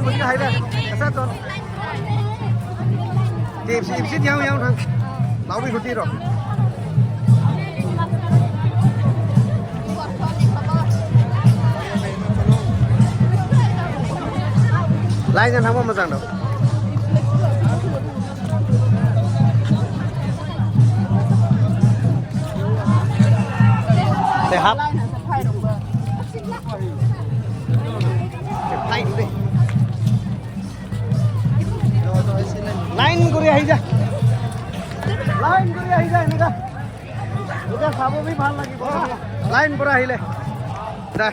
đi hay đây sát con tìm xịt nhau nhau thằng lão bị hụt đi rồi lạiกันทั้งวันมาสั่งเด้อเดี๋ยวครับไล่ดูดิলাইন করে আহি যা line করে আহি যা এনেকা এটা চাব বি ভাল লাগিব লাইন পৰা আহিলে দে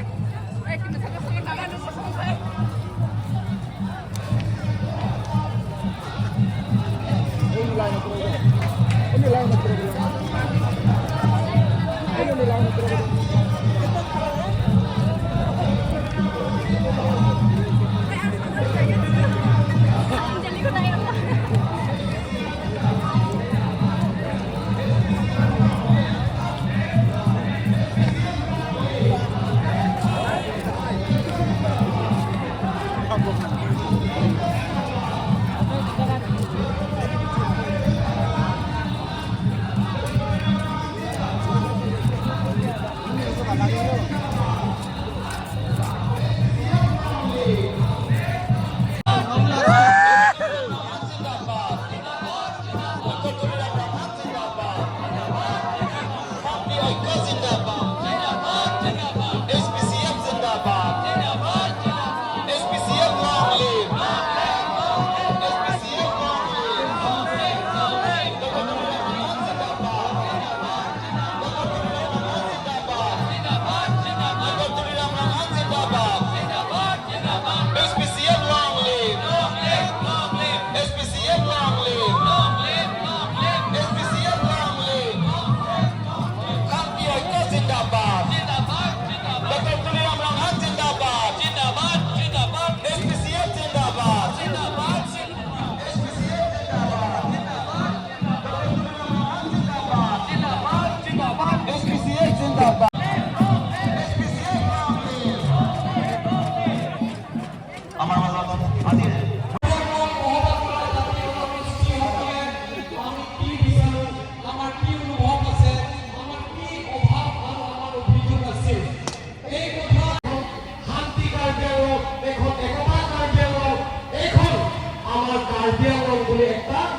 Karbiang